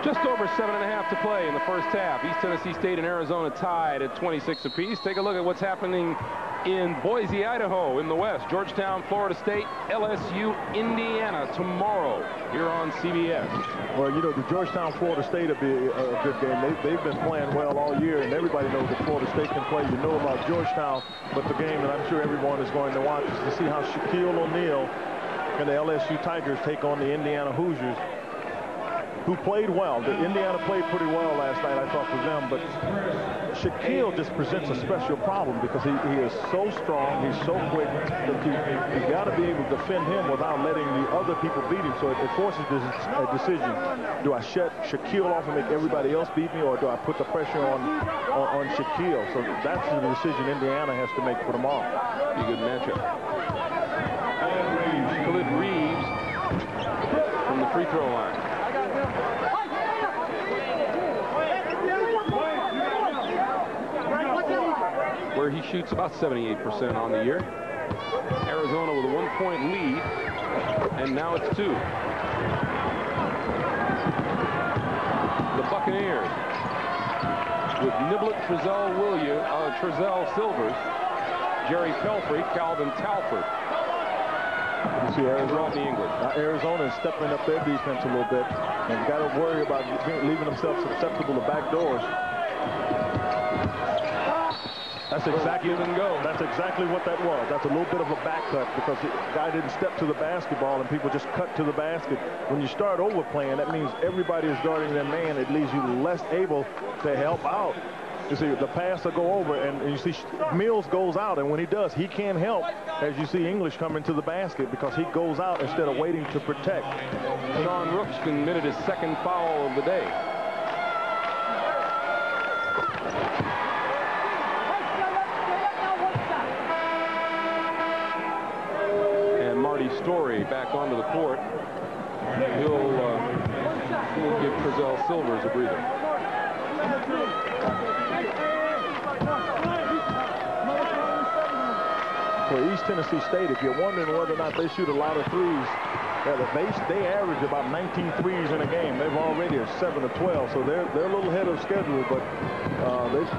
Just over 7.5 to play in the first half. East Tennessee State and Arizona tied at 26 apiece. Take a look at what's happening in Boise, Idaho in the West. Georgetown, Florida State, LSU, Indiana tomorrow here on CBS. Well, you know, the Georgetown, Florida State will be a good game. They've been playing well all year, and everybody knows that Florida State can play. You know about Georgetown, but the game that I'm sure everyone is going to watch is to see how Shaquille O'Neal and the LSU Tigers take on the Indiana Hoosiers, who played well. The Indiana played pretty well last night, I thought, for them, but Shaquille just presents a special problem because he is so strong, he's so quick that you got to be able to defend him without letting the other people beat him. So it forces a decision. Do I shut Shaquille off and make everybody else beat me, or do I put the pressure on Shaquille? So that's the decision Indiana has to make for tomorrow. Be a good matchup. Khalid Reeves from the free throw line. Where he shoots about 78% on the year. Arizona with a 1-point lead, and now it's 2. The Buccaneers with Niblett, Trezell Silvers, Jerry Pelfrey, Calvin Talford. You see Arizona English. Arizona is stepping up their defense a little bit, and you got to worry about leaving themselves susceptible to back doors. That's exactly what that was. That's a little bit of a back cut because the guy didn't step to the basketball and people just cut to the basket. When you start overplaying, that means everybody is guarding their man. It leaves you less able to help out. You see, the pass will go over, and you see Mills goes out, and when he does, he can't help as you see English come into the basket because he goes out instead of waiting to protect. Sean Rooks committed his second foul of the day. Story back onto the court. He'll give Trezell Silvers a breather. For East Tennessee State, if you're wondering whether or not they shoot a lot of threes, they average about 19 threes in a game. They've already at 7 of 12, so they're a little ahead of schedule, but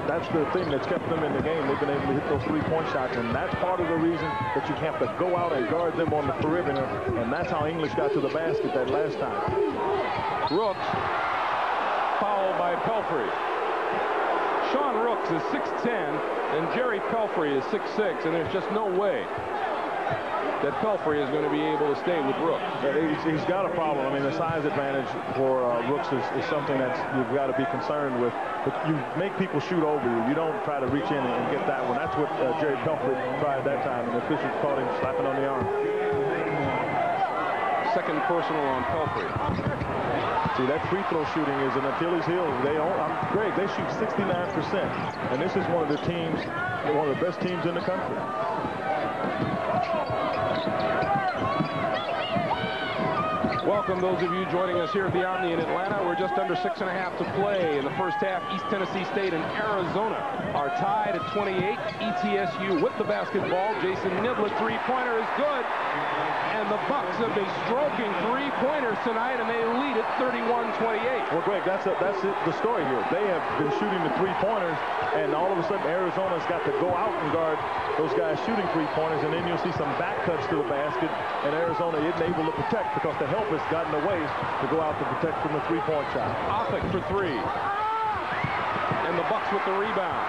that's the thing that's kept them in the game. They've been able to hit those three-point shots, and that's part of the reason that you have to go out and guard them on the perimeter, and that's how English got to the basket that last time. Rooks, fouled by Pelfrey. Sean Rooks is 6'10", and Jerry Pelfrey is 6'6", and there's just no way that Pelfrey is going to be able to stay with Rooks. He's got a problem. I mean, the size advantage for Rooks is something that you've got to be concerned with. But you make people shoot over you. You don't try to reach in and get that one. That's what Jerry Pelfrey tried that time, and the officials caught him slapping on the arm. Second personal on Pelfrey. See, that free throw shooting is an Achilles heel. Greg, they shoot 69%, and this is one of the best teams in the country. Welcome those of you joining us here at the Omni in Atlanta. We're just under 6.5 to play in the first half. East Tennessee State and Arizona are tied at 28. ETSU with the basketball. Jason Niblett, three-pointer is good. And the Bucks have been stroking three-pointers tonight, and they lead at 31-28. Well, Greg, that's the story here. They have been shooting the three-pointers, and all of a sudden Arizona's got to go out and guard those guys shooting three-pointers, and then you'll see some back cuts to the basket, and Arizona isn't able to protect because the help has gotten away to go out to protect from the three-point shot. Oppick for three. And the Bucks with the rebound.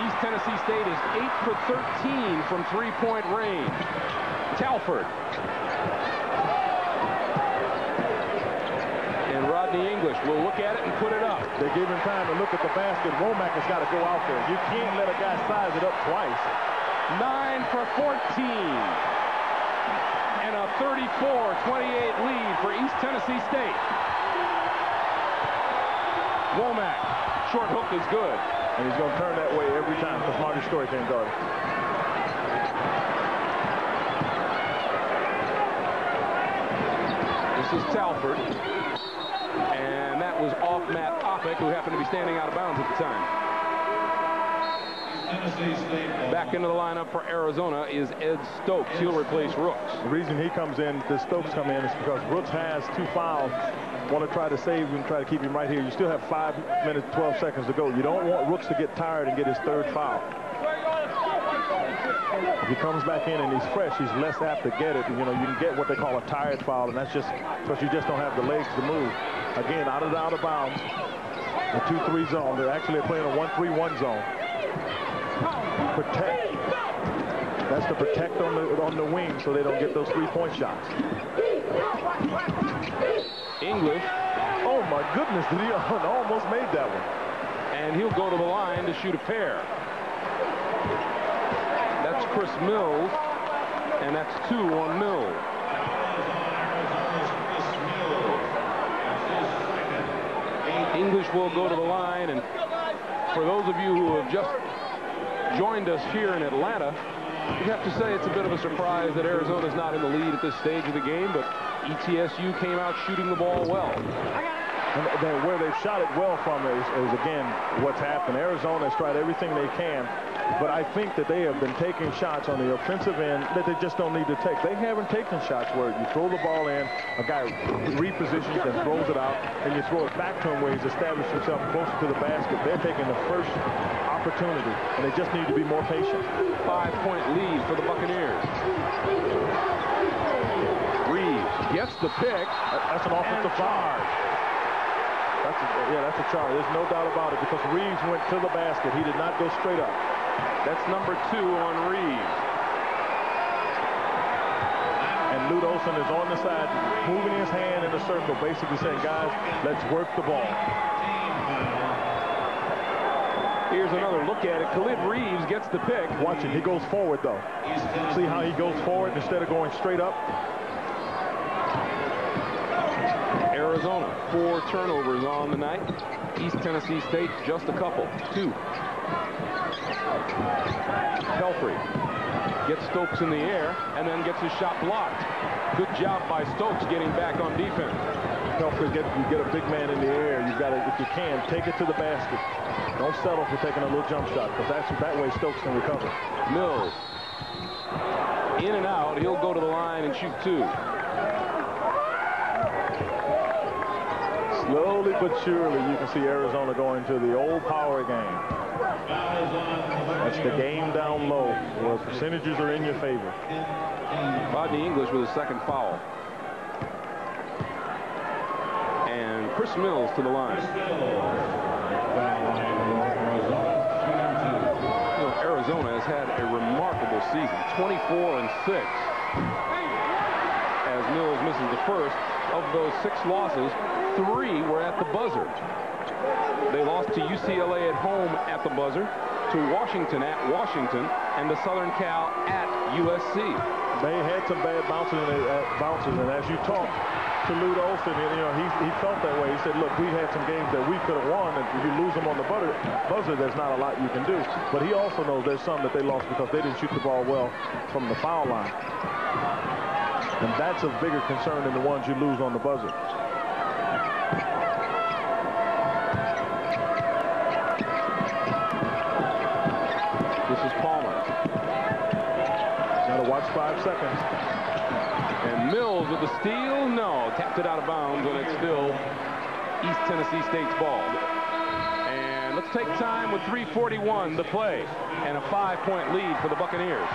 East Tennessee State is 8 for 13 from three-point range. Talford. And Rodney English will look at it and put it up. They give him time to look at the basket. Womack has got to go out there. You can't let a guy size it up twice. 9 for 14. And a 34-28 lead for East Tennessee State. Womack, short hook is good. And he's going to turn that way every time because Marty Story can't guard it. This is Talford. And that was off Matt Oppick, who happened to be standing out of bounds at the time. Back into the lineup for Arizona is Ed Stokes. He'll replace Rooks. The reason he comes in, the Stokes come in, is because Rooks has 2 fouls. Want to try to save him, try to keep him right here. You still have 5 minutes, 12 seconds to go. You don't want Rooks to get tired and get his 3rd foul. If he comes back in and he's fresh, he's less apt to get it. You know, you can get what they call a tired foul, and that's just because you just don't have the legs to move. Again, out of bounds. A 2-3 zone. They're actually playing a 1-3-1 zone. Protect. That's to protect on the wing so they don't get those 3-point shots. English. Oh my goodness, did he almost made that one. And he'll go to the line to shoot a pair. That's Chris Mills, and that's 2 on Mills. English will go to the line, and for those of you who have just joined us here in Atlanta, we have to say it's a bit of a surprise that Arizona's not in the lead at this stage of the game, but ETSU came out shooting the ball well. And where they've shot it well from is again, what's happened. Arizona has tried everything they can, but I think that they have been taking shots on the offensive end that they just don't need to take. They haven't taken shots where you throw the ball in, a guy repositions and throws it out, and you throw it back to him where he's established himself closer to the basket. They're taking the first opportunity, and they just need to be more patient. 5-point lead for the Buccaneers. Reeves gets the pick. That's an offensive foul. That's a charge. There's no doubt about it, because Reeves went to the basket. He did not go straight up. That's number 2 on Reeves. And Lute Olson is on the side, moving his hand in a circle, basically saying, guys, let's work the ball. Here's another look at it. Khalid Reeves gets the pick. Watch it. He goes forward, though. See how he goes forward instead of going straight up? Arizona, 4 turnovers on the night. East Tennessee State, just a couple, 2. Pelfrey gets Stokes in the air and then gets his shot blocked. Good job by Stokes getting back on defense. Pelfrey, you get a big man in the air. You've got to, if you can, take it to the basket. Don't settle for taking a little jump shot, because that way Stokes can recover. Mills in and out. He'll go to the line and shoot 2. Slowly but surely, you can see Arizona going to the old power game. That's the game down low, where percentages are in your favor. Rodney English with his 2nd foul. And Chris Mills to the line. You know, Arizona has had a remarkable season, 24-6. As Mills misses the first. Of those 6 losses, 3 were at the buzzer. They lost to UCLA at home at the buzzer, to Washington at Washington, and to Southern Cal at USC. They had some bad bounces, and as you talk to Lute Olson, you know, he felt that way. He said, look, we had some games that we could have won, and if you lose them on the buzzer, there's not a lot you can do. But he also knows there's some that they lost because they didn't shoot the ball well from the foul line. And that's a bigger concern than the ones you lose on the buzzer. This is Palmer. Got to watch 5 seconds. And Mills with the steal. No, tapped it out of bounds, and it's still East Tennessee State's ball. And let's take time with 3:41 to play and a 5-point lead for the Buccaneers.